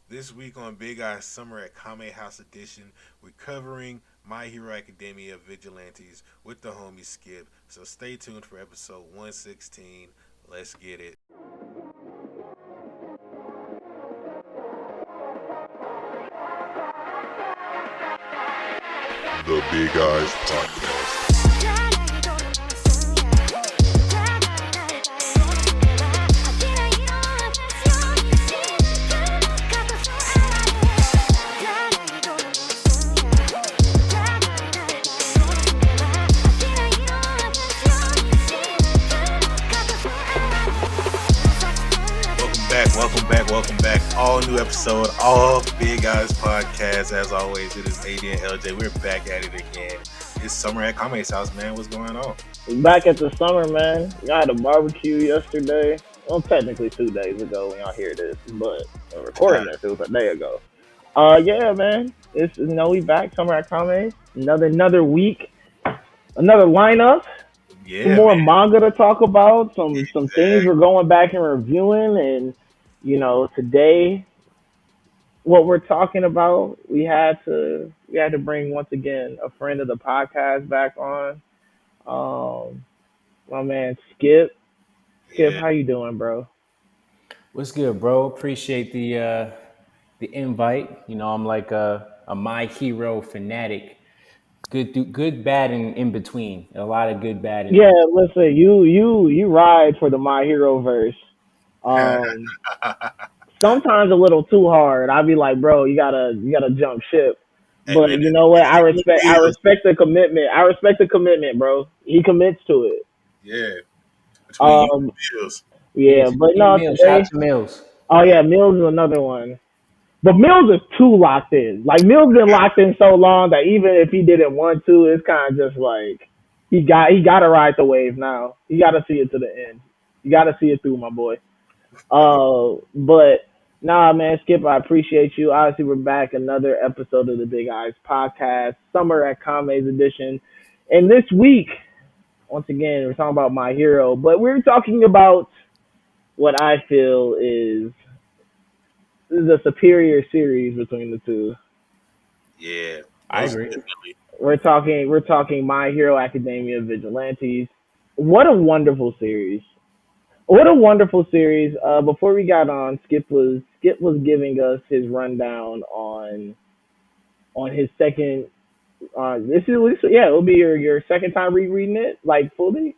This week on Big Eye Summer at Kame House Edition, we're covering My Hero Academia Vigilantes with the homie Skip. So stay tuned for episode 116. Let's get it. The Big Eyes Podcast. Welcome back. All new episode, all Big Eyes Podcast. As always, it is AD and LJ. We're back at it again. It's summer at Kame's house, man. What's going on? Back at the summer, man. I had a barbecue yesterday. Well, technically 2 days ago when y'all hear this, but recording this, it was a day ago. Yeah, man. It's we back summer at Kame. Another week, another lineup. Yeah, some more man. manga to talk about. Some Exactly. things we're going back and reviewing, and today what we're talking about, we had to bring once again a friend of the podcast back on. My man Skip. Skip, Yeah. how you doing, bro? What's good, bro? Appreciate the invite. I'm like a My Hero fanatic. Good, bad, and in between. A lot of good, bad, and Yeah, listen, you ride for the My Hero verse. Um, Sometimes a little too hard. I'd be like, bro, you gotta jump ship. Hey, But man. you know what? I It respect I feels. respect the commitment. I respect the commitment, bro. He commits to it. Yeah. Between you Um, and Feels. yeah, but Hey, no, Mills. Shout out today. to Mills. Oh yeah, Mills is another one. But Mills is too locked in. Like Mills been locked in so long that even if he didn't want to, it's kind of just like he got to ride the wave now. You got to see it to the end. You got to see it through, my boy. But nah, man, Skip, I appreciate you. Obviously, we're back another episode of the Big Eyes Podcast, Summer at Kame's edition, and this week, once again, we're talking about My Hero, but we're talking about what I feel is the superior series between the two. Yeah. I Most agree. definitely. We're talking My Hero Academia Vigilantes. What a wonderful series. What a wonderful series. Before we got on, Skip was giving us his rundown on his second. This is yeah, it'll be your second time rereading it like fully.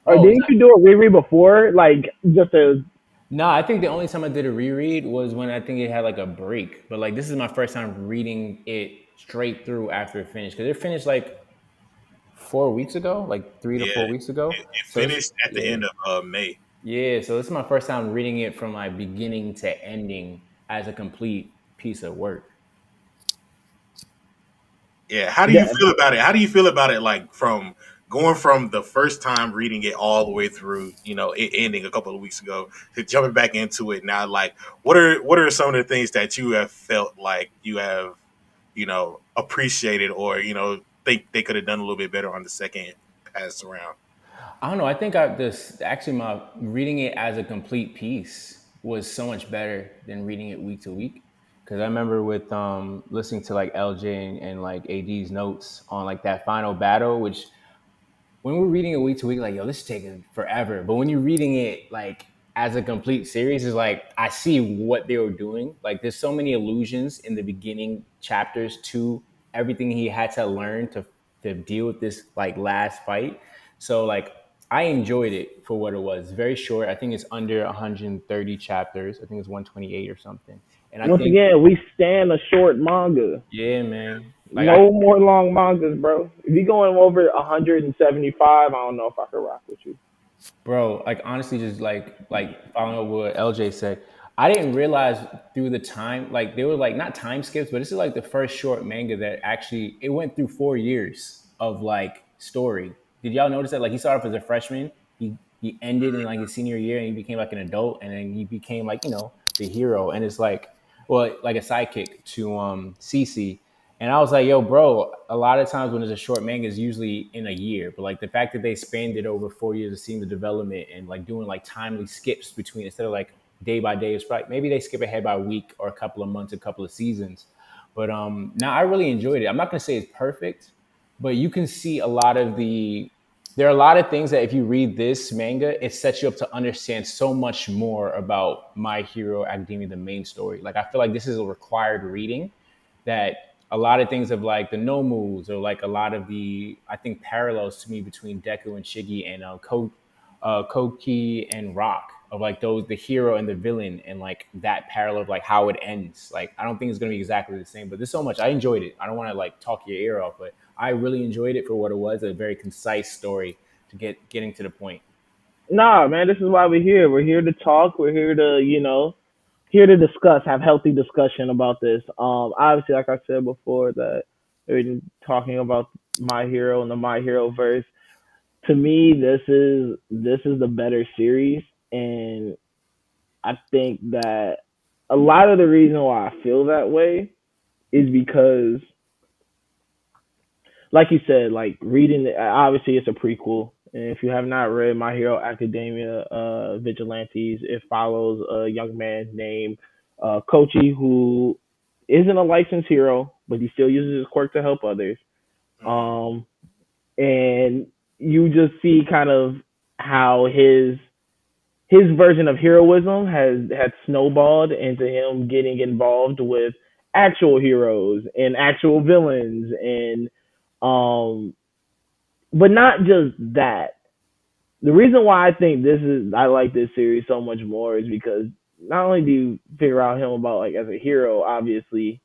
Or Oh didn't you do a reread before? Like just a no, I think the only time I did a reread was when I think it had like a break. But like this is my first time reading it straight through after it finished because it finished like 4 weeks ago, like three to Yeah. four weeks ago. It So it's finished at the yeah. end of May. Yeah, so this is my first time reading it from like beginning to ending as a complete piece of work. Yeah. How do you yeah. feel about it? How do you feel about it? Like from going from the first time reading it all the way through, it ending a couple of weeks ago to jumping back into it now. Like, what are some of the things that you have felt like you have, appreciated or think they could have done a little bit better on the second pass around? I don't know. I think I this actually my reading it as a complete piece was so much better than reading it week to week. Because I remember with listening to like LJ and like AD's notes on like that final battle, which when we're reading it week to week, like, yo, this is taking forever. But when you're reading it like as a complete series, is like I see what they were doing. Like there's so many allusions in the beginning chapters to everything he had to learn to deal with this like last fight. So like I enjoyed it for what it was. Very short. I think it's under 130 chapters. I think it's 128 or something. And I Once think, again, we stand a short manga. yeah, man. Like I No more long mangas, bro. If you going over 175, I don't know if I can rock with you. Bro, like honestly, just like following up what LJ said, I didn't realize through the time, like they were like not time skips, but this is like the first short manga that actually it went through 4 years of like story. Did y'all notice that? Like he started off as a freshman, he ended in like his senior year, and he became like an adult, and then he became like the hero, and it's like well like a sidekick to Cece. And I was like, yo, bro, a lot of times when there's a short manga, it's usually in a year. But like the fact that they spanned it over 4 years of seeing the development and like doing like timely skips between instead of like day by day. It's right. Maybe they skip ahead by a week or a couple of months, a couple of seasons. But now I really enjoyed it. I'm not gonna say it's perfect, but you can see a lot of the. There are a lot of things that if you read this manga, it sets you up to understand so much more about My Hero Academia, the main story. Like I feel like this is a required reading that a lot of things of like the no moves or like a lot of the I think parallels to me between Deku and Shiggy and Koki and Rock of like those the hero and the villain and like that parallel of like how it ends. Like I don't think it's gonna be exactly the same, but there's so much. I enjoyed it. I don't want to like talk your ear off, but I really enjoyed it for what it was, a very concise story to getting to the point. Nah, man, this is why we're here. We're here to talk. We're here to, here to discuss, have healthy discussion about this. Obviously, like I said before, that we're talking about My Hero and the My Hero verse. To me, this is the better series, and I think that a lot of the reason why I feel that way is because, like you said, like reading, obviously it's a prequel. And if you have not read My Hero Academia, Vigilantes, it follows a young man named Kochi who isn't a licensed hero, but he still uses his quirk to help others. Mhm. Um, and you just see kind of how his version of heroism has had snowballed into him getting involved with actual heroes and actual villains and um but not just that. The reason why I like this series so much more is because not only do you figure out him about like as a hero, obviously,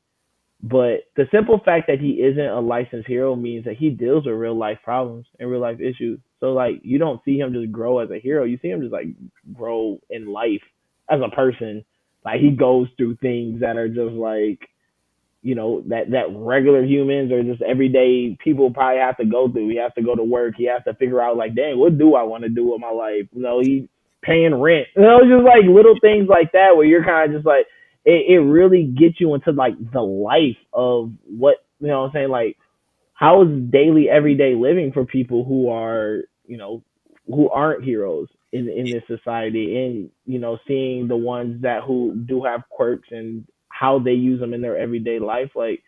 but the simple fact that he isn't a licensed hero means that he deals with real life problems and real life issues. So like you don't see him just grow as a hero, you see him just like grow in life as a person. Like he goes through things that are just like that regular humans or just everyday people probably have to go through. He has to go to work. He has to figure out like, dang, what do I want to do with my life? He paying rent. Just like little things like that where you're kind of just like it really gets you into like the life of what what I'm saying, like how is daily everyday living for people who are who aren't heroes in this society, and seeing the ones that who do have quirks and how they use them in their everyday life. Like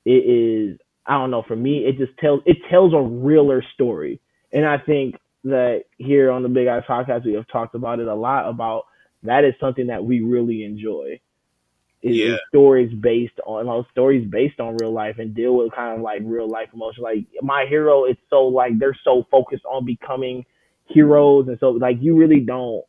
it is, I don't know, for me it tells a realer story. And I think that here on the Big Eyes podcast we have talked about it a lot, about that is something that we really enjoy, Yeah, is stories based on real life and deal with kind of like real life emotion. Like My Hero, it's so like they're so focused on becoming heroes, and so like you know,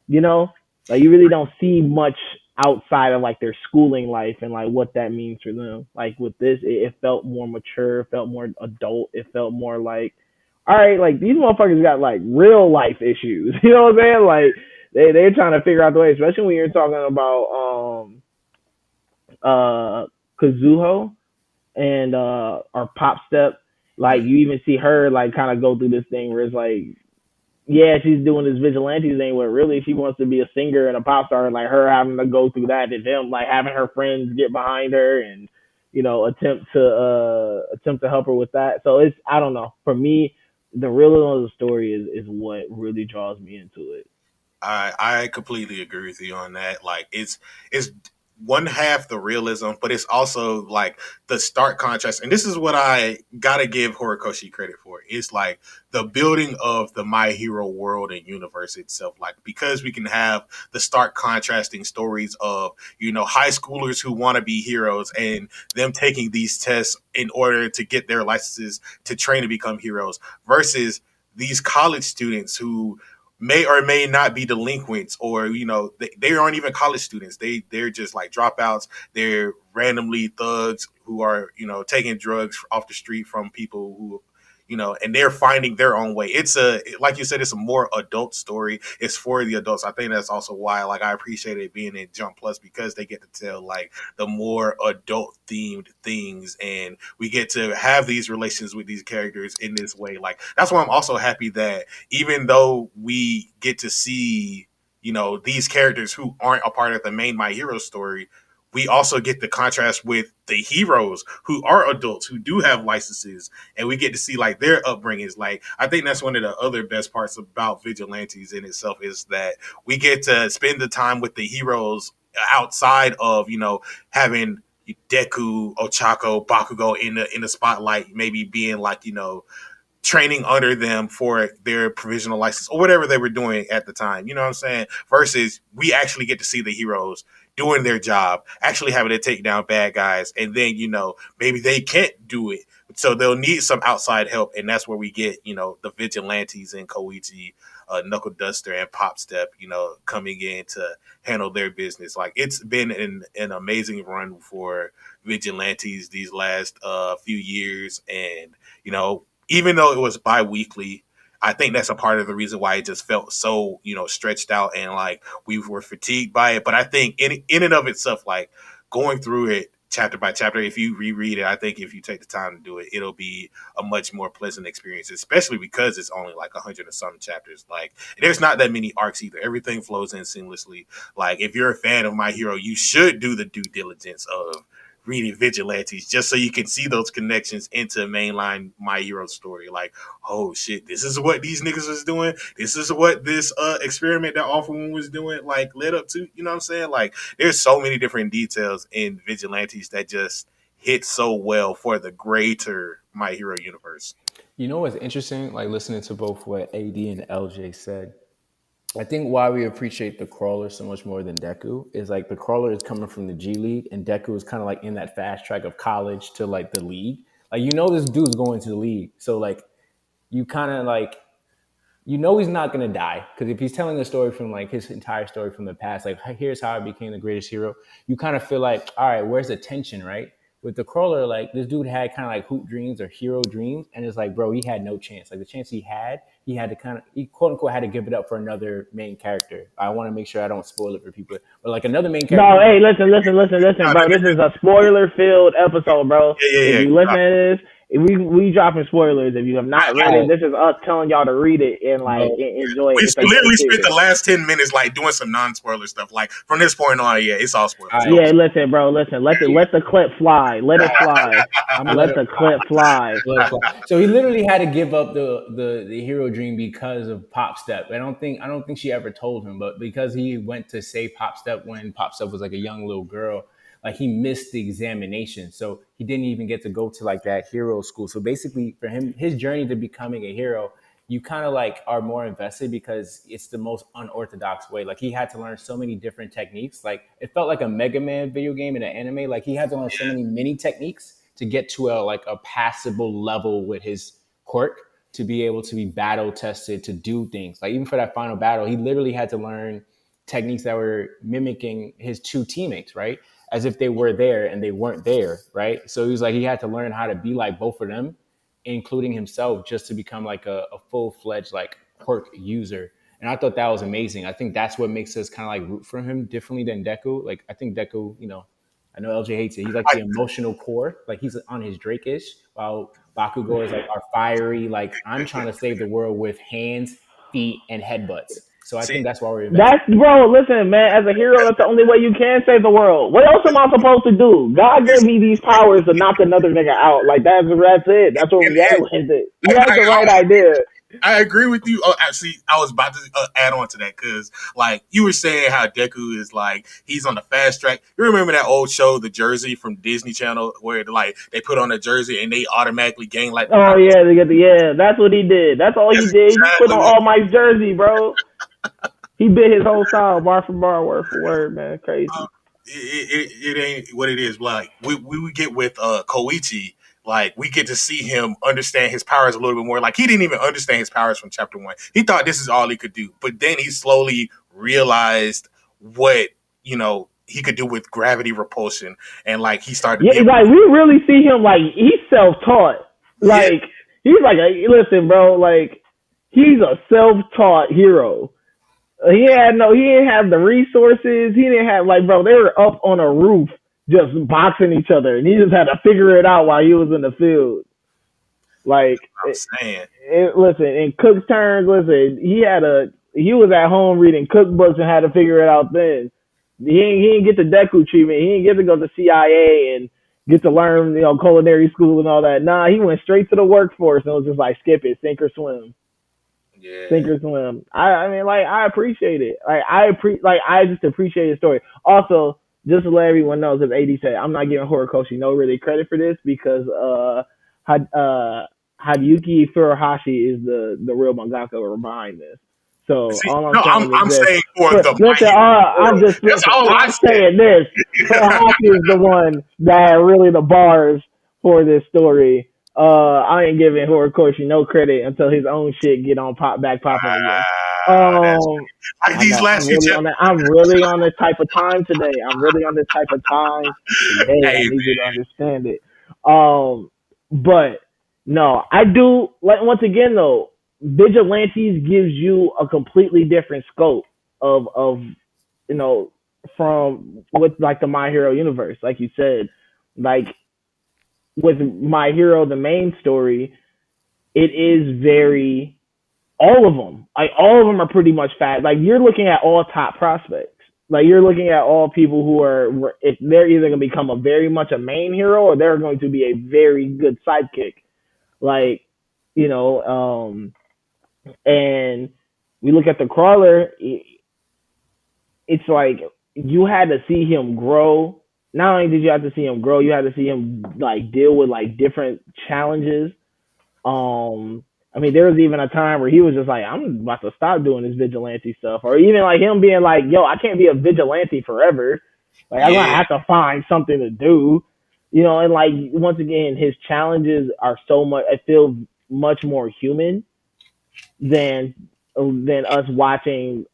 you really don't see much outside of like their schooling life and like what that means for them. Like with this, it felt more mature, it felt more adult, it felt more like, all right, like these motherfuckers got like real life issues. You know what I'm saying? Like they're trying to figure out the way, especially when you're talking about Kazuho and or Pop Step. Like mm, you even see her like kind of go through this thing where it's like, yeah, she's doing this vigilante thing where really she wants to be a singer and a pop star, and like her having to go through that, and them like having her friends get behind her and attempt to help her with that. So it's, I don't know. For me, the realism of the story is what really draws me into it. I completely agree with you on that. Like it's one half the realism, but it's also like the stark contrast. And this is what I gotta give Horikoshi credit for. It's like the building of the My Hero world and universe itself. Like because we can have the stark contrasting stories of high schoolers who want to be heroes and them taking these tests in order to get their licenses to train to become heroes versus these college students who may or may not be delinquents, or they aren't even college students, they're just like dropouts, they're randomly thugs who are taking drugs off the street from people who and they're finding their own way. It's a, like you said, it's a more adult story. It's for the adults. I think that's also why like I appreciate it being in Jump Plus, because they get to tell like the more adult themed things, and we get to have these relations with these characters in this way. Like that's why I'm also happy that even though we get to see these characters who aren't a part of the main My Hero story, we also get the contrast with the heroes who are adults who do have licenses, and we get to see like their upbringings. Like I think that's one of the other best parts about Vigilantes in itself is that we get to spend the time with the heroes outside of having Deku, Ochako, Bakugo in the spotlight, maybe being like training under them for their provisional license or whatever they were doing at the time. You know what I'm saying? Versus we actually get to see the heroes doing their job, actually having to take down bad guys, and then maybe they can't do it, so they'll need some outside help, and that's where we get the vigilantes and Koichi, Knuckle Duster, and Pop Step, coming in to handle their business. Like it's been an amazing run for vigilantes these last few years, and even though it was bi-weekly, I think that's a part of the reason why it just felt so, stretched out and like we were fatigued by it. But I think in and of itself, like going through it chapter by chapter, if you reread it, I think if you take the time to do it, it'll be a much more pleasant experience, especially because it's only like 100 and some chapters. Like there's not that many arcs either. Everything flows in seamlessly. Like if you're a fan of My Hero, you should do the due diligence of reading Vigilantes just so you can see those connections into mainline My Hero story. Like, oh shit, this is what these niggas was doing. This is what this experiment that Awful Moon was doing, like, led up to. You know what I'm saying? Like, there's so many different details in Vigilantes that just hit so well for the greater My Hero universe. You know what's interesting? Like listening to both what AD and LJ said. I think why we appreciate the crawler so much more than Deku is like the crawler is coming from the G League and Deku is kind of like in that fast track of college to like the league. Like this dude's going to the league. So like you kind of like he's not gonna die because if he's telling a story from like his entire story from the past, like here's how I became the greatest hero, you kind of feel like, all right, where's the tension, right? With the crawler, like this dude had kind of like hoop dreams or hero dreams, and it's like, bro, he had no chance. Like the chance he had to he quote unquote had to give it up for another main character. I want to make sure I don't spoil it for people, but like another main No, character. hey, listen, bro. This is a spoiler-filled episode, bro. Yeah, If yeah, you listen to this, we dropping spoilers. If you have I, not I, read it, this is us telling y'all to read it and like Bro, enjoy it. we It's a great literally spent series. the last 10 minutes like doing some non-spoiler stuff. Like from this point on, yeah, it's all spoilers. I, Don't. Yeah, listen, bro. Listen, let the clip fly. Let it fly. I'm gonna let Let it the clip fly. So he literally had to give up the hero dream because of Pop Step. I don't think she ever told him, but because he went to save Pop Step when Pop Step was like a young little girl, like he missed the examination, so he didn't even get to go to like that hero school. So basically, for him, his journey to becoming a hero, you kind of like are more invested because it's the most unorthodox way. Like he had to learn so many different techniques. Like it felt like a Mega Man video game in an anime. Like he had to learn so many mini techniques to get to a passable level with his quirk to be able to be battle tested to do things. Like even for that final battle, he literally had to learn techniques that were mimicking his two teammates, right? As if they were there and they weren't there, right? So he was like he had to learn how to be like both of them, including himself, just to become like a full fledged like quirk user. And I thought that was amazing. I think that's what makes us kind of like root for him differently than Deku. Like I think Deku, I know LJ hates it. He's like I, the emotional core. Like he's on his Drake-ish, while Bakugo is like our fiery, like I'm trying to save the world with hands, feet, and headbutts. So I see, think that's why we're invested. That's bro. Listen, man. As a hero, that's the only way you can save the world. What else am I supposed to do? God gave me these powers to knock another nigga out. Like that's it. That's where we at and with it. I, He has the right idea. I agree with you. Oh, actually, I was about to add on to that because, like, you were saying how Deku is like he's on the fast track. You remember that old show, The Jersey from Disney Channel, where like they put on a jersey and they automatically gain like the Oh powers. yeah, they get the yeah. That's what he did. That's all he That's did. He just put exactly on what. All Might's jersey, bro. He bit his whole style, bar for bar, word for word, man. Crazy. It ain't what it is. Like we would get with Koichi, like we get to see him understand his powers a little bit more. Like he didn't even understand his powers from chapter one. He thought this is all he could do, but then he slowly realized what he could do with gravity repulsion, and like he started to Yeah, be able. like we really see him like he's self taught. Yeah, Like he's like, listen, bro. Like he's a self taught hero. He didn't have the resources. He didn't have like, bro. They were up on a roof just boxing each other, and he just had to figure it out while he was in the field. Like, I'm saying. listen, in Cook's turns, listen, he was at home reading cookbooks and had to figure it out then. He didn't get the Deku treatment. He didn't get to go to CIA and get to learn, culinary school and all that. Nah, he went straight to the workforce and was just like, skip it, sink or swim, sink Yeah. or swim. I mean, like, I appreciate it. I just appreciate the story. Also, just to let everyone know, because AD said I'm not giving Horikoshi no really credit for this because Had Hadayuki Furuhashi is the real mangaka behind this. So See, all I'm no, saying is I'm this. saying for For the My listen, Hero world. That's all I I'm saying this. Furuhashi is the one that had really the bars for this story. I ain't giving Horikoshi no credit until his own shit get on back popping again. That's Um, like I these know last few chapters. I'm really on this type of time today. I'm really on this type of time today. I Hey, need you to understand it. But no, I do like once again though. Vigilantes gives you a completely different scope of you know from with like the My Hero universe, like you said, like with My Hero, the main story, it is very all of them. Like all of them are pretty much fat. Like you're looking at all top prospects. Like you're looking at all people who are if they're either going to become a very much a main hero or they're going to be a very good sidekick. Like you know, and we look at the crawler. It's like you had to see him grow. Not only did you have to see him grow, you had to see him like deal with like different challenges. I mean, there was even a time where he was just like, I'm about to stop doing this vigilante stuff. Or even like him being like, yo, I can't be a vigilante forever. Like, I'm going to yeah, have to find something to do. And like, once again, his challenges are so much, I feel much more human than, than us watching,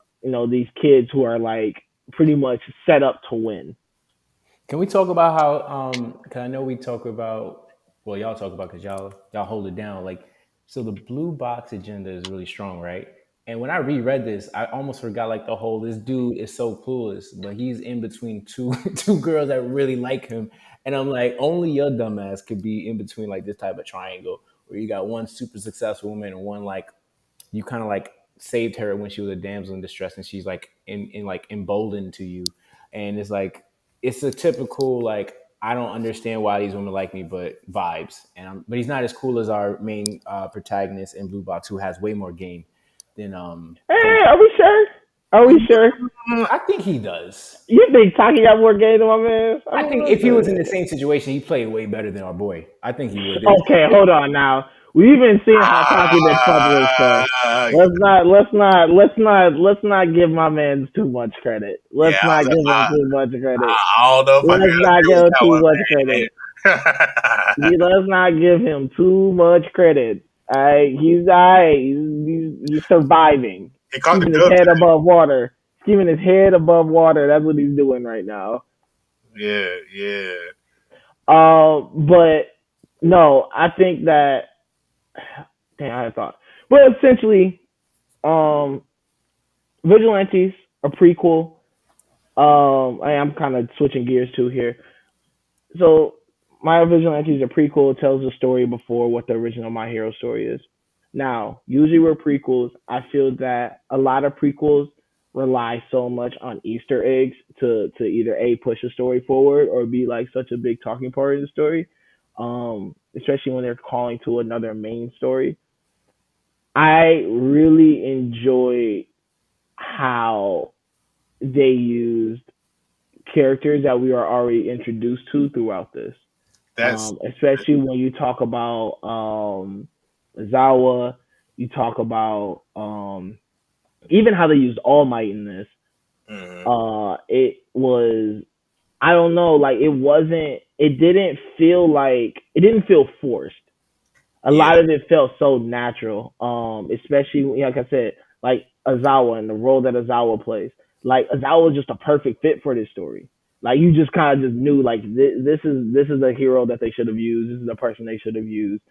these kids who are like pretty much set up to win. Can we talk about how? Cause I know we talk about. Well, y'all talk about because y'all hold it down. Like, so the blue box agenda is really strong, right? And when I reread this, I almost forgot like the whole this dude is so clueless, but he's in between two two girls that really like him, and I'm like, only your dumbass could be in between like this type of triangle where you got one super successful woman and one like you kind of like saved her when she was a damsel in distress and she's like in like emboldened to you, and it's like it's a typical like I don't understand why these women like me but vibes, and but he's not as cool as our main protagonist in Blue Box who has way more game than Hey, Koji. are we sure? Are we sure? I think he does. You think Taki got more game than my man? I I mean, think if he was in listen. the same situation, he played way better than our boy. I think he would. Okay, hold on now. We've been seeing how Taki been fucking his stuff. uh, Let's not give my man too much credit. yeah. Let's not give him too much credit. I don't know if I can Let's not agree give with him too much that credit. one, man. Let's not give him too much credit. He's alright. He's surviving. He He's caught the keeping his dub head today. above water. He's keeping his head above water. That's what he's doing right now. Yeah, yeah. But no, I think that damn, I had thought. But essentially, um, Vigilantes, a prequel. I'm kind of switching gears too here. So, My Vigilantes, a prequel, tells the story before what the original My Hero story is. Now, usually with prequels, I feel that a lot of prequels rely so much on Easter eggs to either a push a story forward or be like such a big talking part in the story. Especially when they're calling to another main story. I really enjoy how they used characters that we are already introduced to throughout this. That's Especially when you talk about Zawa, you talk about even how they used All Might in this. mhm. It was I don't know, like it didn't feel forced. A Yeah, lot of it felt so natural. Especially like I said, like Azawa and the role that Azawa plays. Like Azawa was just a perfect fit for this story. Like you just kind of just knew like this is a hero that they should have used. This is a person they should have used.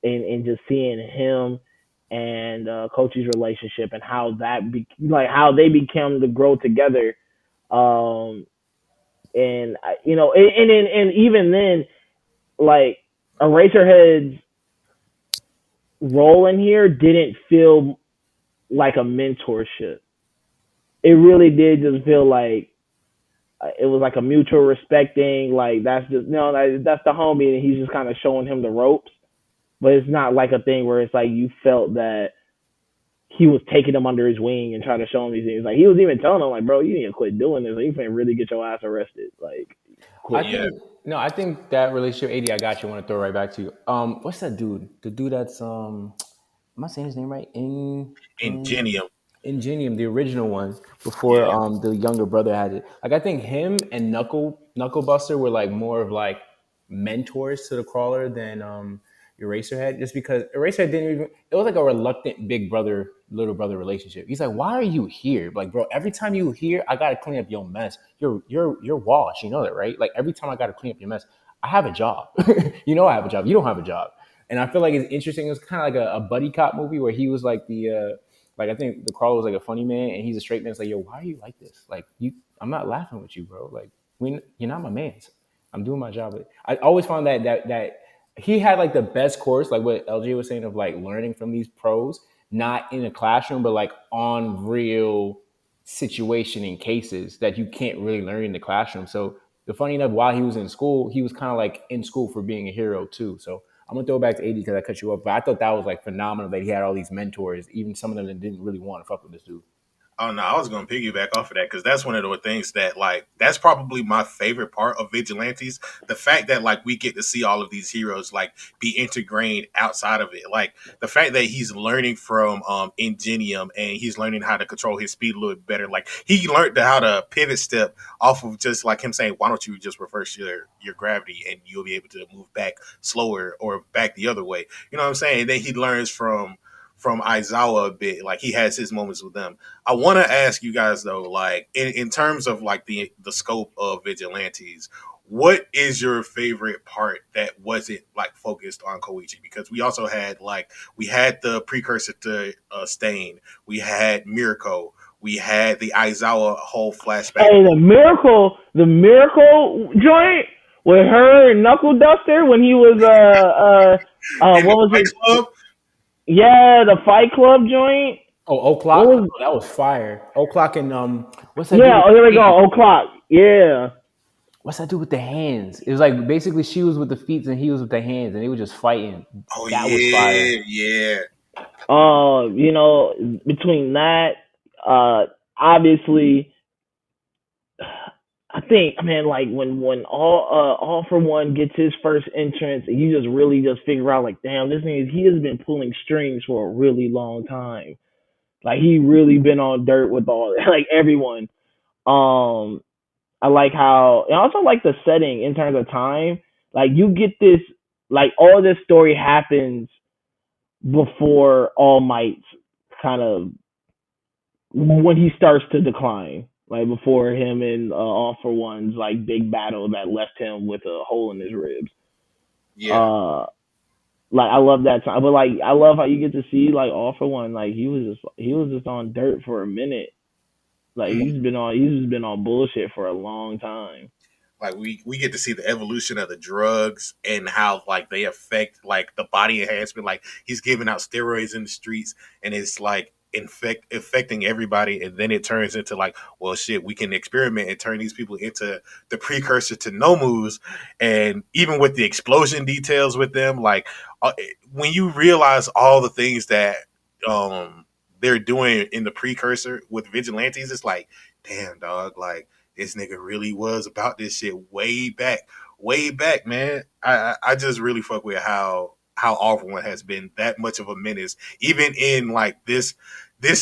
And just seeing him and Kochi's relationship and how like how they became to grow together. Um, and even then, like Eraserhead's role in here didn't feel like a mentorship. it really did just feel like it was like a mutual respect thing. Like that's just no, that's the homie, and he's just kind of showing him the ropes. But it's not like a thing where it's like you felt that he was taking him under his wing and trying to show him these things. Like he was even telling him, like, bro, you need to quit doing this. Like, you can really get your ass arrested. Like, I quit Yeah, this. think no, I think that relationship, AD, I got you. I want to throw it right back to you. What's that dude? The dude that's am I saying his name right? Ingenium. Ingenium, the original one, before Yeah, the younger brother had it. Like I think him and Knuckle Buster were like more of like mentors to the crawler than Eraserhead, just because Eraserhead didn't even. It was like a reluctant big brother little brother relationship. He's like, why are you here? Like, bro, every time you here, I gotta clean up your mess. You're wash. You know that, right? Like every time I gotta clean up your mess, I have a job. You know I have a job. You don't have a job. And I feel like it's interesting. It was kind of like a buddy cop movie where he was like the like I think the Crawler was like a funny man, and he's a straight man. It's like, yo, why are you like this? Like I'm not laughing with you, bro. Like you're not my man. I'm doing my job. I always found that he had like the best course, like what LJ was saying of like learning from these pros, not in a classroom, but like on real situation and cases that you can't really learn in the classroom. So the funny enough, while he was in school, he was kind of like in school for being a hero too. So I'm gonna throw it back to AD because I cut you off, but I thought that was like phenomenal that he had all these mentors, even some of them that didn't really want to fuck with this dude. oh no, I was gonna piggyback off of that because that's one of the things that like that's probably my favorite part of Vigilantes. The fact that like we get to see all of these heroes like be integrated outside of it. Like the fact that he's learning from Ingenium and he's learning how to control his speed a little bit better. Like he learned how to pivot step off of just like him saying, why don't you just reverse your gravity and you'll be able to move back slower or back the other way. You know what I'm saying? And then he learns from Aizawa a bit. Like he has his moments with them. I want to ask you guys though, like in terms of like the scope of Vigilantes, what is your favorite part that wasn't like focused on Koichi? Because we also had like we had the precursor to Stain, we had Mirko, we had the Aizawa whole flashback. Hey, the miracle joint with her and Knuckle Duster when he was In the what was Fight it? Club, Yeah, the Fight Club joint. Oh, What O'clock, was? that was fire. O'clock and what's that dude Yeah, with oh, here we the hands? go. O'clock. Yeah. What's that dude with the hands? It was like basically she was with the feet and he was with the hands, and they were just fighting. oh That was fire. yeah, yeah, You know, between that, uh, obviously, I think, man, like when all for one gets his first entrance, and you just really just figure out, like, damn, this thing is he has been pulling strings for a really long time. Like he really been on dirt with all like everyone. Um, I like how, and I also like the setting in terms of time. Like you get this, like all this story happens before All Might's kind of when he starts to decline, like before him and All for One's like big battle that left him with a hole in his ribs. yeah. Uh, like I love that time, but like I love how you get to see like All for One, like he was just on dirt for a minute. Like he's just been on bullshit for a long time. Like we get to see the evolution of the drugs and how like they affect like the body enhancement. Like he's giving out steroids in the streets and it's like affecting everybody, and then it turns into like, well shit, we can experiment and turn these people into the precursor to nomus. And even with the explosion details with them, like when you realize all the things that um they're doing in the precursor with vigilantes, it's like, damn dog, like this nigga really was about this shit way back, man. I just really fuck with how All One has been that much of a menace, even in like this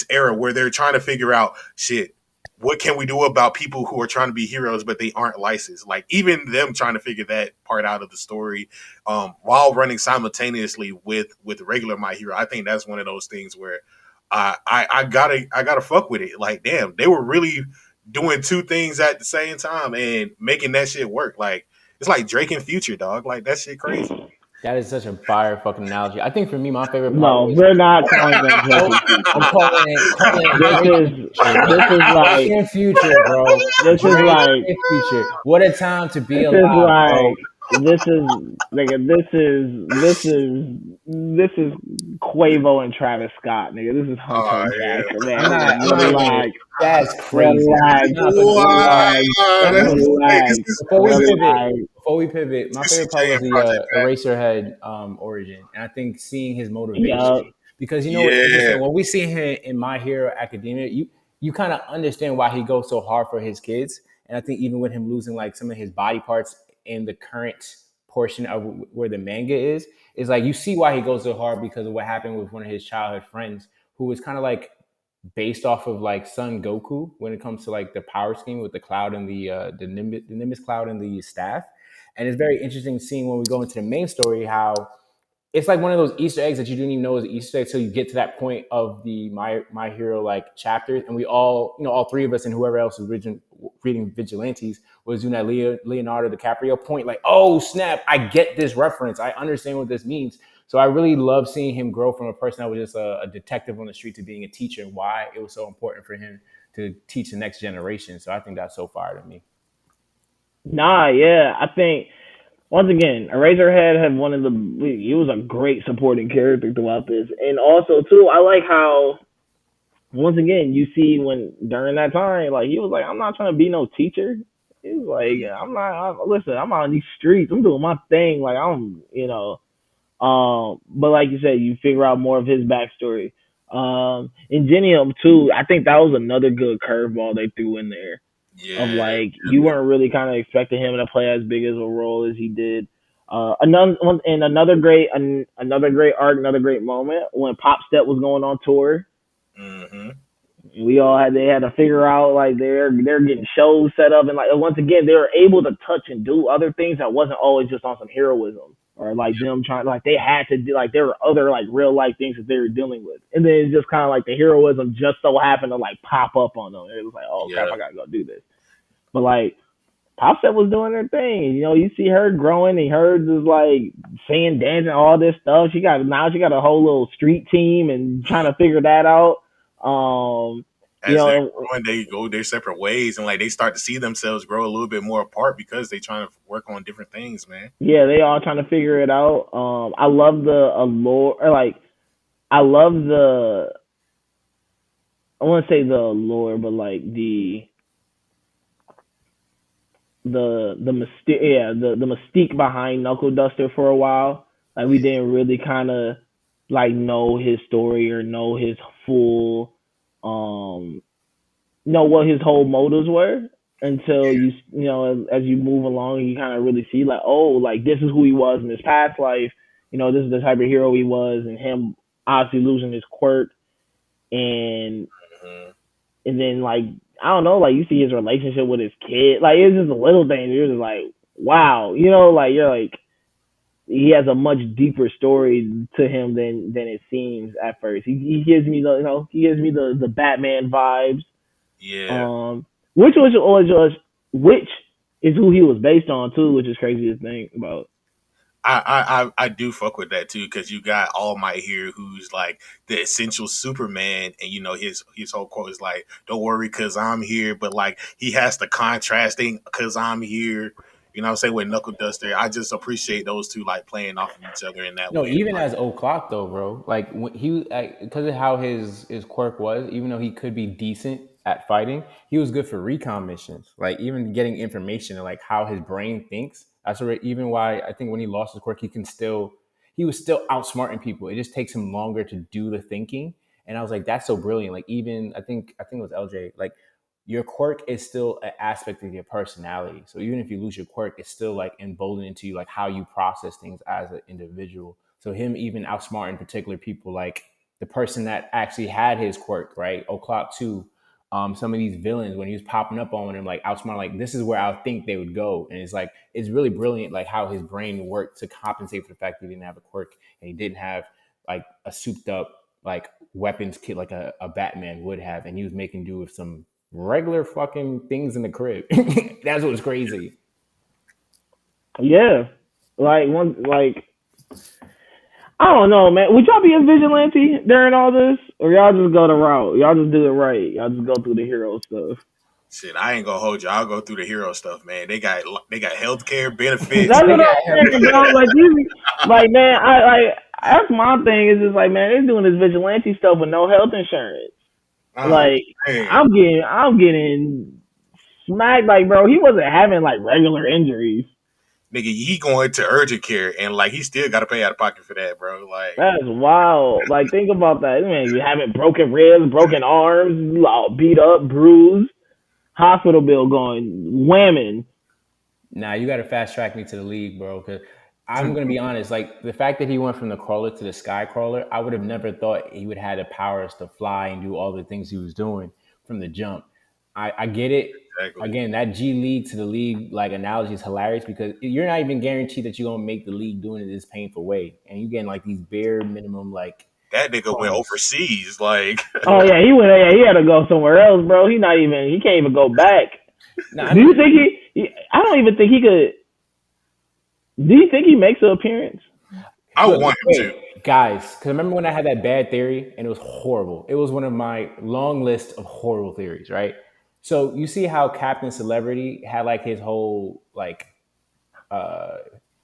era where they're trying to figure out shit. What can we do about people who are trying to be heroes but they aren't licensed? Like even them trying to figure that part out of the story, while running simultaneously with regular My Hero. I think that's one of those things where I gotta fuck with it. Like damn, they were really doing two things at the same time and making that shit work. Like it's like Drake and Future, dog. Like that shit crazy. That is such a fire fucking analogy. I think for me, my favorite part No, was we're not calling them Drake nope. and I'm Future. calling it This Drake and is Future, this bro. is Drake like and Future, bro. this is Drake like and Future. What a time to be this is alive, like bro. This is nigga. This is Quavo and Travis Scott, nigga. This is Hunter Oh Jackson, I'm man. not. Nigga, I'm not even. relax, That's crazy. yeah. No, but Wow. relax, before, Hey, this relax, is before we this is pivot, relax. my Juicy favorite J part was and the Project Pat. Eraserhead origin, and I think seeing his Yup. motivation, because you know what's Yeah. interesting when we see him in My Hero Academia, you kind of understand why he goes so hard for his kids, and I think even with him losing like some of his body parts in the current portion of where the manga is like you see why he goes so hard because of what happened with one of his childhood friends who was kind of like based off of like Son Goku when it comes to like the power scheme with the cloud and the Nimbus cloud and the staff. And it's very interesting seeing when we go into the main story how it's like one of those Easter eggs that you didn't even know was an Easter egg until you get to that point of the My Hero like chapters, and we all, all three of us and whoever else was reading Vigilantes was doing that Leonardo DiCaprio point, like, oh snap, I get this reference, I understand what this means. So I really love seeing him grow from a person that was just a detective on the street to being a teacher, and why it was so important for him to teach the next generation. So I think that's so fire to me. Nah, yeah. I think once again, Eraserhead had one of the. He was a great supporting character throughout this, and also too, I like how once again you see when during that time, like he was like, I'm not trying to be no teacher. He was like, I'm not. Listen, I'm out on these streets. I'm doing my thing. Like but like you said, you figure out more of his backstory. Ingenium too. I think that was another good curveball they threw in there. Of Yeah. like you weren't really kind of expecting him to play as big as a role as he did. Another one and another great arc, another great moment when Pop Step was going on tour. Mm-hmm. They had to figure out like they're getting shows set up, and like once again they were able to touch and do other things that wasn't always just on some heroism or like them trying, like they had to do, like there were other like real life things that they were dealing with, and then it's just kind of like the heroism just so happened to like pop up on them. It was like, oh crap, Yeah. I gotta go do this. But like Popset was doing her thing. You see her growing, and hers is like singing, dancing, all this stuff. She got a whole little street team and trying to figure that out. Um, you As know, they're and growing, they go their separate ways, and like they start to see themselves grow a little bit more apart because they trying to work on different things, man. yeah, they all trying to figure it out. I love the allure, or like I love the, I want to say the allure, but like the mystique, yeah, the mystique behind Knuckle Duster for a while. Like we didn't really kind of like know his story or know his full, um, know what his whole motives were until as you move along, you kind of really see like, oh, like this is who he was in his past life. This is the type of hero he was, and him obviously losing his quirk, and Mhm. and then like I don't know, like you see his relationship with his kid, like it's just a little thing. You're just like, wow, like you're like he has a much deeper story to him than it seems at first. He gives me the Batman vibes, Yeah, um, which is who he was based on too, which is crazy to think about. I do fuck with that too because you got All Might here, who's like the essential Superman, and his whole quote is like, "Don't worry, cause I'm here." But like he has the contrasting, "Cause I'm here." You know what I'm saying, with Knuckle Duster. I just appreciate those two like playing off of each other in that No, way. even as O'Clock though, bro. Like when he, because of how his quirk was, even though he could be decent at fighting, he was good for recon missions. Like even getting information and like how his brain thinks. That's where even why I think when he lost his quirk, he was still outsmarting people. It just takes him longer to do the thinking. And I was like, that's so brilliant. Like even I think it was LJ. Like your quirk is still an aspect of your personality. So even if you lose your quirk, it's still like emboldened into you, like how you process things as an individual. So him even outsmarting particular people, like the person that actually had his quirk, right? O'Clock too. Some of these villains when he was popping up on him, like outsmart, like this is where I think they would go, and it's like it's really brilliant, like how his brain worked to compensate for the fact that he didn't have a quirk and he didn't have like a souped up like weapons kit like a Batman would have, and he was making do with some regular fucking things in the crib. That's what's crazy. Yeah, like I don't know, man. Would y'all be a vigilante during all this, or y'all just go the route? Y'all just do it right. Y'all just go through the hero stuff. Shit, I ain't gonna hold you. I'll go through the hero stuff, man. They got healthcare benefits. That's They what got I'm him. saying, bro. Like you, like man, I like that's my thing. Is just like man, they're doing this vigilante stuff with no health insurance. Oh Like man, I'm getting smacked. Like bro, he wasn't having like regular injuries. nigga, he going to urgent care and like he still got to pay out of pocket for that, bro. Like That's wild. Like think about that. Man, you having broken ribs, broken arms, all beat up, bruised, hospital bill going whamming. Nah, you got to fast track me to the league, bro. Because I'm gonna be honest, like the fact that he went from the crawler to the sky crawler, I would have never thought he would have the powers to fly and do all the things he was doing from the jump. I get it. exactly. Again, that G League to the league like analogy is hilarious because you're not even guaranteed that you're gonna make the league doing it this painful way, and you getting like these bare minimum like That nigga went funds. overseas. Like Oh yeah, he went. Yeah, he had to go somewhere else, bro. He not even. He can't even go back. No, I Do you mean, think I don't even think he could. Do you think he makes an appearance? I look, want him to. wait, guys, because remember when I had that bad theory and it was horrible. It was one of my long list of horrible theories, right? So you see how Captain Celebrity had like his whole like uh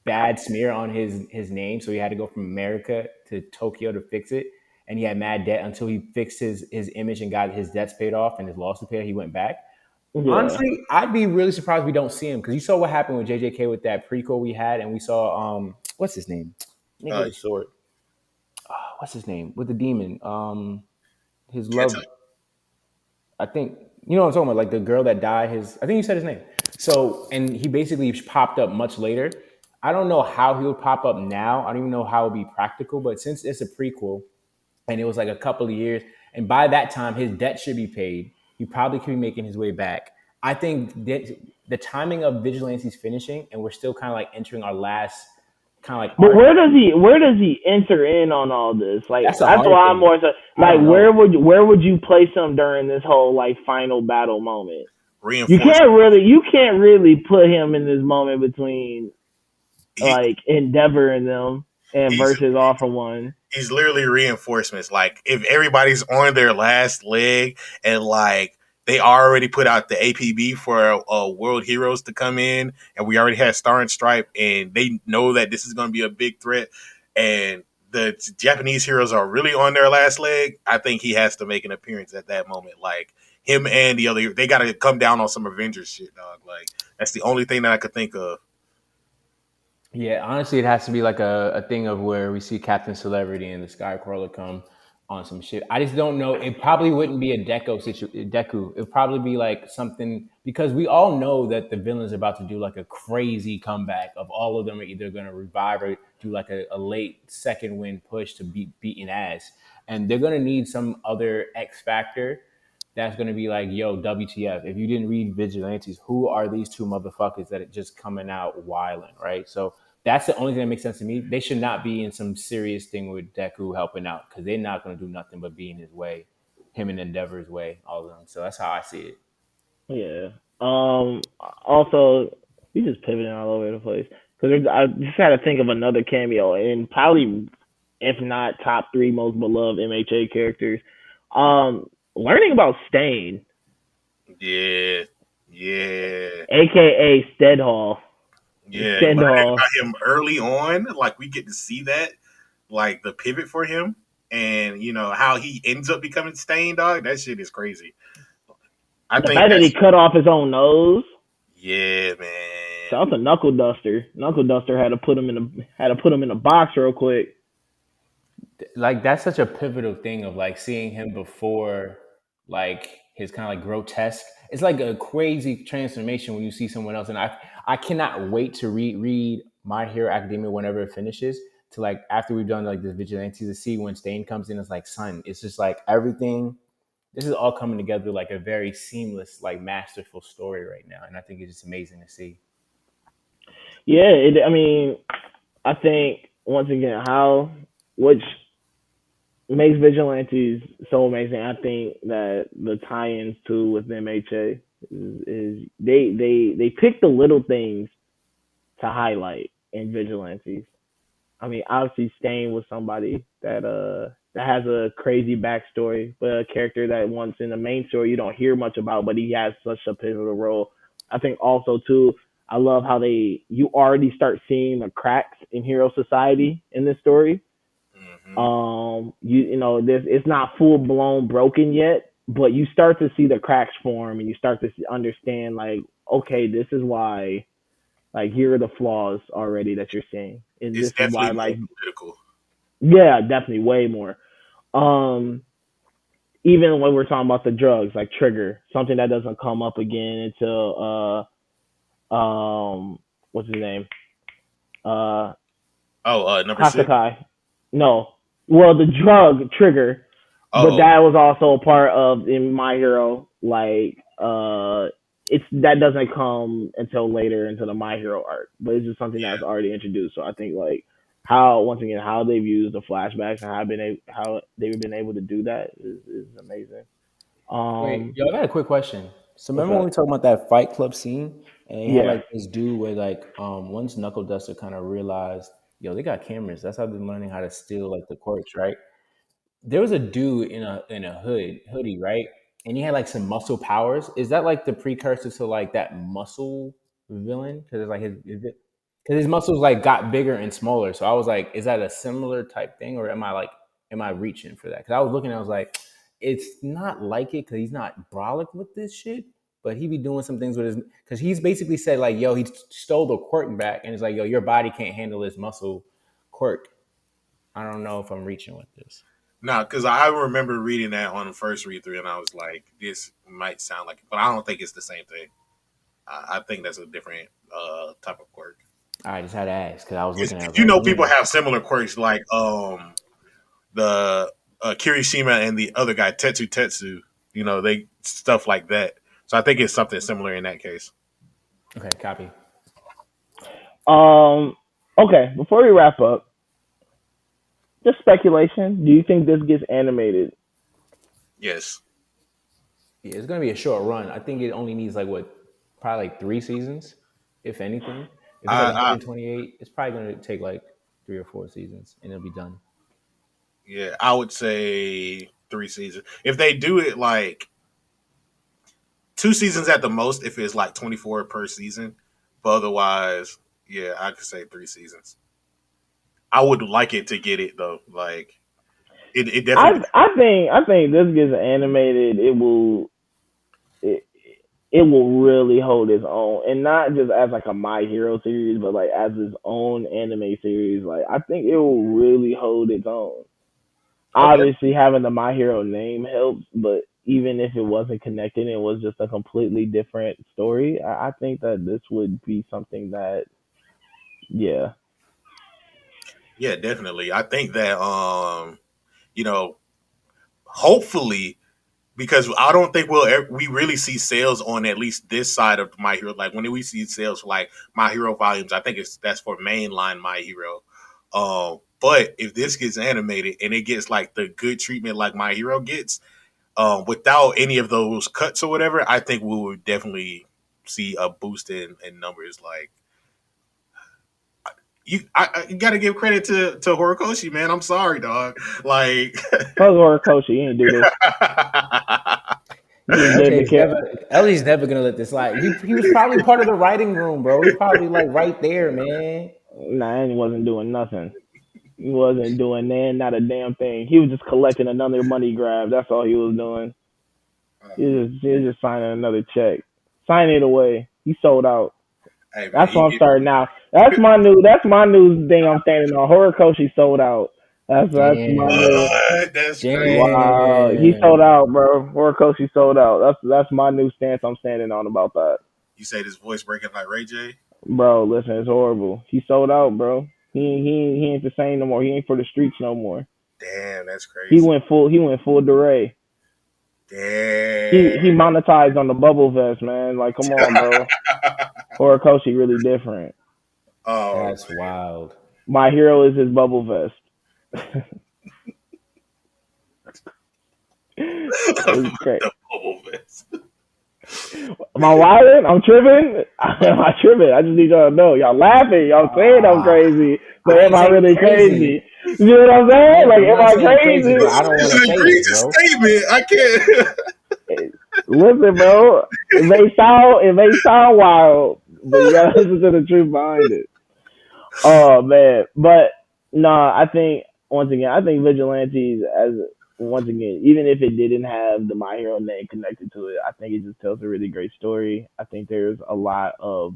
bad smear on his name, so he had to go from America to Tokyo to fix it, and he had mad debt until he fixed his image and got his debts paid off and his lawsuit paid. He went back. Yeah. Honestly, I'd be really surprised if we don't see him because you saw what happened with JJK with that prequel we had, and we saw what's his name, nigga with Uh, the sword, what's his name with the demon, his can't tell love, I think you know what I'm talking about, like the girl that died. His, I think you said his name. So, and he basically popped up much later. I don't know how he would pop up now. I don't even know how it would be practical, but since it's a prequel and it was like a couple of years, and by that time his debt should be paid, he probably could be making his way back. I think that the timing of Vigilantes finishing, and we're still kind of like entering our last kind of like But arc. where does he enter in on all this? Like That's a that's hard why I'm thing. more so, I like don't know. where would you place him during this whole like final battle moment? reinforce. You can't really put him in this moment between He like Endeavor and them and he's versus All for One. he's literally reinforcements. Like if everybody's on their last leg and like they already put out the APB for World Heroes to come in, and we already had Star and Stripe, and they know that this is going to be a big threat, and the Japanese heroes are really on their last leg. I think he has to make an appearance at that moment. Like him and the other, they got to come down on some Avengers shit, dog. Like that's the only thing that I could think of. Yeah, honestly, it has to be like a thing of where we see Captain Celebrity and the Skycrawler come on some shit. I just don't know. It probably wouldn't be a Deku. It would probably be like something because we all know that the villain's about to do like a crazy comeback. Of all of them are either going to revive or do like a late second win push to beat beating ass, and they're going to need some other X factor that's going to be like, yo, WTF? If you didn't read Vigilantes, who are these two motherfuckers that are just coming out wilding, right? So that's the only thing that makes sense to me. They should not be in some serious thing with Deku helping out because they're not going to do nothing but be in his way, him and Endeavor's way, all of them. So that's how I see it. Yeah. Also, he's just pivoting all over the place. Because I just had to think of another cameo, and probably, if not top three most beloved MHA characters. Learning about Stain, Yeah, yeah. aka Stedhall. Yeah, learning Stendhal. about him early on, like we get to see that, like the pivot for him, and how he ends up becoming Stain Dog. That shit is crazy. I The think fact that he that's cut off his own nose. yeah, man. Shout out to Knuckle Duster. Knuckle Duster had to put him in a box real quick. Like that's such a pivotal thing of like seeing him before like his kind of like grotesque. It's like a crazy transformation when you see someone else, and I cannot wait to read My Hero Academia whenever it finishes. To like after we've done like this vigilante to see when Stain comes in, it's like son, it's just like everything. This is all coming together like a very seamless, like masterful story right now, and I think it's just amazing to see. Yeah, I mean, I think once again how which makes Vigilantes so amazing. I think that the tie-ins too with MHA is they pick the little things to highlight in Vigilantes. I mean, obviously Stain was somebody that that has a crazy backstory, but a character that once in the main story you don't hear much about, but he has such a pivotal role. I think also too, I love how they you already start seeing the cracks in hero society in this story. Hmm. You know this it's not full blown broken yet, but you start to see the cracks form, and you start to understand like, okay, this is why, like, here are the flaws already that you're seeing, and It's this is why, definitely more like, political. yeah, definitely way more. Um, Even when we're talking about the drugs, like trigger, something that doesn't come up again until what's his name? Uh, Oh, number six. Hasakai. No, well, the drug trigger, but Oh, that was also a part of in My Hero. Like, it's that doesn't come until later into the My Hero arc, but it's just something that's yeah. already introduced. So I think like how once again how they've used the flashbacks and how they've been able to do that is amazing. Wait, Um, yo, I got a quick question. So what's remember when up? we talking about that Fight Club scene, and you had Yeah. like this dude where like once Knuckle Duster kind of realized, yo, they got cameras. That's how they're learning how to steal like the quirks, right? There was a dude in a hoodie, right? And he had like some muscle powers. Is that like the precursor to like that muscle villain? Because it's like because his muscles like got bigger and smaller. So I was like, is that a similar type thing, or am I reaching for that? Because I was looking, I was like, it's not like it because he's not brolic with this shit, but he be doing some things with his because he's basically said like, yo, he stole the quirk back, and it's like, yo, your body can't handle this muscle quirk. I don't know if I'm reaching with this. No, because I remember reading that on the first read through, and I was like, "This might sound like it," but I don't think it's the same thing. I think that's a different type of quirk. I just had to ask because I was Because looking. I was you like, know, people hmm. have similar quirks, like the Kirishima and the other guy Tetsu Tetsu. You know, they stuff like that. So I think it's something similar in that case. Okay, copy. Um. Okay. Before we wrap up, just speculation. Do you think this gets animated? Yes, Yeah, it's gonna be a short run. I think it only needs like what, probably like 3 seasons, if anything. If it's like I 128, it's probably gonna take like 3 or 4 seasons, and it'll be done. yeah, I would say 3 seasons. If they do it like 2 seasons at the most, if it's like 24 per season, but otherwise, yeah, I could say 3 seasons. I would like it to get it though. Like it definitely. I think this gets animated. It, it will really hold its own, and not just as like a My Hero series, but like as its own anime series. Like I think it will really hold its own. Okay. Obviously, having the My Hero name helps, but even if it wasn't connected, it was just a completely different story. I think that this would be something that, yeah, Yeah, definitely. I think that you know, hopefully, because I don't think we really see sales on at least this side of My Hero. Like when we see sales for like My Hero volumes, I think that's for mainline My Hero. But if this gets animated and it gets like the good treatment like My Hero gets, without any of those cuts or whatever, I think we would definitely see a boost in numbers. Like you got to give credit to Horikoshi, man. I'm sorry, dog. Like, fuck Horikoshi, he ain't do this. He Yeah, just LJ did the is care. never LJ's never gonna let this slide. He was probably part of the writing room, bro. He's probably like right there, man. Nah, he wasn't doing nothing. He wasn't doing not a damn thing. He was just collecting another money grab. That's all he was doing. He was just signing another check. Sign it away. He sold out. hey man, That's what I'm starting now. That's my new thing I'm standing on. Horikoshi sold out. That's my new. Damn. what? That's crazy. Wow, he sold Damn. out, bro. Horikoshi sold out. That's my new stance I'm standing on about that. You say this voice breaking like Ray J? Bro, listen, it's horrible. He sold out, bro. He ain't the same no more. He ain't for the streets no more. Damn, that's He crazy. went full. He went full DeRay. He Damn. monetized on the bubble vest, man. Like, come on, bro. Horikoshi really different. Oh That's wild. My hero is his bubble vest. It's great. the bubble vest. Am I wilding? I'm tripping. Am I tripping? I just need y'all to know. Y'all laughing. Y'all saying I'm Uh, crazy, but I am ain't I saying you really crazy. crazy? You know what I'm saying? Yeah, Like, I'm am not I saying you crazy, crazy? but I This don't want is to an say it, egregious bro. statement. I can't. Listen, bro. It may sound wild, but you gotta listen to the truth behind it. Oh man, but no, I think once again, I think Vigilantes as once again, even if it didn't have the My Hero name connected to it, I think it just tells a really great story. I think there's a lot of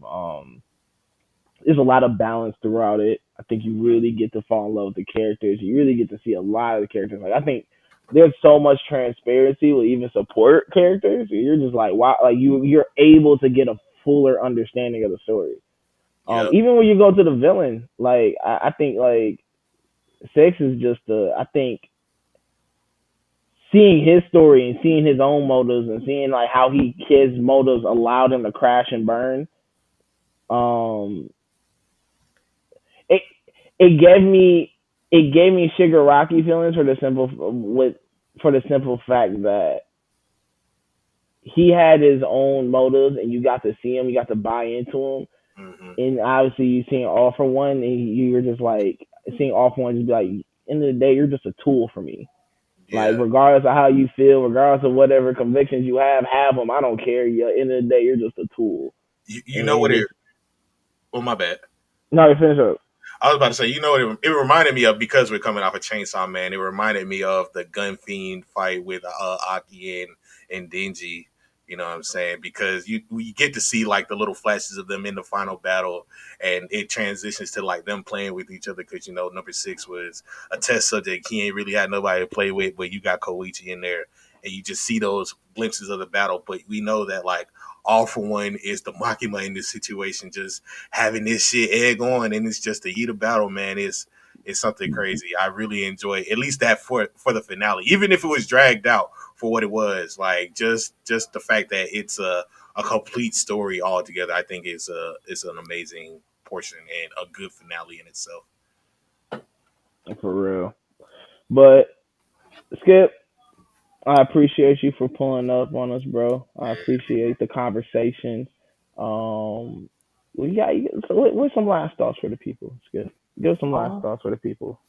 balance throughout it. I think you really get to fall in love with the characters. You really get to see a lot of the characters. Like I think there's so much transparency with even support characters. You're just like wow, like you're able to get a fuller understanding of the story. Yep. Even when you go to the villain, like I think like Six is just I think seeing his story and seeing his own motives and seeing like how his motives allowed him to crash and burn. Um, it it gave me Shigaraki feelings for the simple fact that he had his own motives and you got to see him, you got to buy into him, Hmm. and obviously you seeing All for One and you're just like seeing All for One just be like, end of the day, you're just a tool for me. Like Yeah. regardless of how you feel, regardless of whatever convictions you have them. I don't care. You end of the day, you're just a tool. You know And what it? just Oh, my bad. no, you finish up. I was about to say, you know what it reminded me of because we're coming off of Chainsaw Man. It reminded me of the Gun Fiend fight with Aki and Denji. You know what I'm saying? Because you get to see like the little flashes of them in the final battle, and it transitions to like them playing with each other. Because number six was a test subject. He ain't really had nobody to play with, but you got Koichi in there, and you just see those glimpses of the battle. But we know that like All for One is the Makima in this situation, just having this shit egg on, and it's just the heat of battle, man. It's something crazy. I really enjoy at least that for the finale, even if it was dragged out for what it was. Like just the fact that it's a complete story altogether, I think is an amazing portion and a good finale in itself. For real. But Skip, I appreciate you for pulling up on us, bro. I appreciate the conversation. We got so what's some last thoughts for the people? Skip, give some last Uh, thoughts for the people.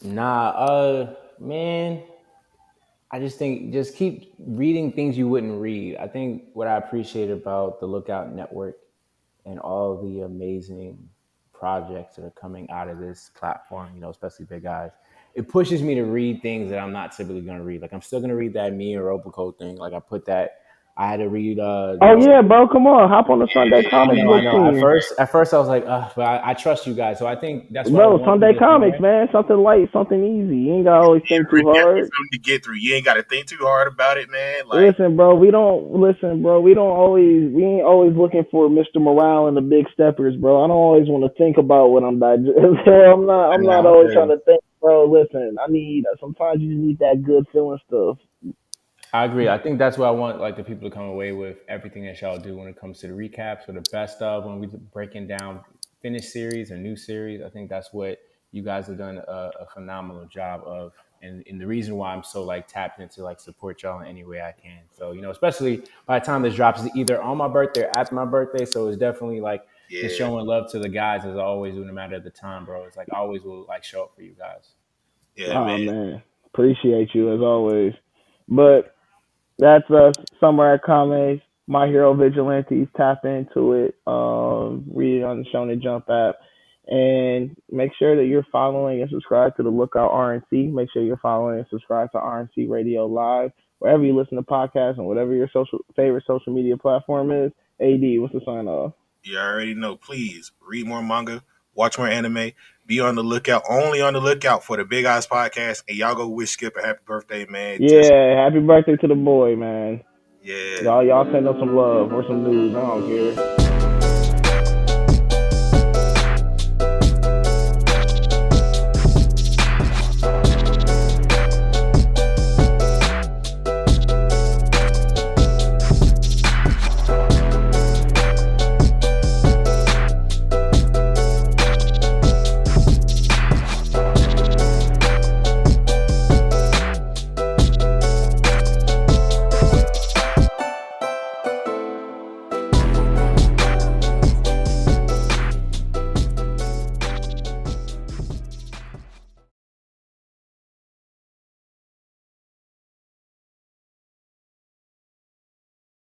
nah, man, I just think just keep reading things you wouldn't read. I think what I appreciate about the Lookout Network and all the amazing projects that are coming out of this platform, especially Big Eyes, it pushes me to read things that I'm not typically going to read. Like I'm still going to read that Me and Roboco thing. Like I put that. I had to read Oh yeah, bro, come on, hop on the Sunday I comic know, I book know. team. At first, I was like, but I trust you guys. So I think that's what I Bro, want Sunday people to come comics, away. man. Something light, something easy. You ain't gotta always think too Definitely hard. something to get through. You ain't got to think too hard about it, man. Like, Listen, bro, we ain't always looking for Mr. Morale and the big steppers, bro. I don't always want to think about what I'm digesting. I'm not Nah, I always feel trying you. to think, bro. Listen, sometimes you just need that good feeling stuff. I agree. I think that's what I want, like the people to come away with everything that y'all do when it comes to the recaps or the best of when we breaking down finished series or new series. I think that's what you guys have done a phenomenal job of, and the reason why I'm so like tapped into like support y'all in any way I can. So especially by the time this drops, it's either on my birthday or after my birthday. So it's definitely like just yeah, showing love to the guys as I always do, no matter the time, bro. It's like I always will like show up for you guys. yeah, man. Oh man, appreciate you as always. But that's us. Samurai Kame, My Hero Vigilantes. Tap into it. Read it on the Shonen Jump app. And make sure that you're following and subscribe to the Lookout RNC. Make sure you're following and subscribe to RNC Radio Live. Wherever you listen to podcasts and whatever your favorite social media platform is. AD, what's the sign off? You already know. Please read more manga, watch more anime, be on the lookout, only on the lookout for the Big Eyes podcast. And y'all go wish Skip a happy birthday, man. Just, Yeah, happy birthday to the boy, man. yeah. Y'all send us some love or some news. I don't care.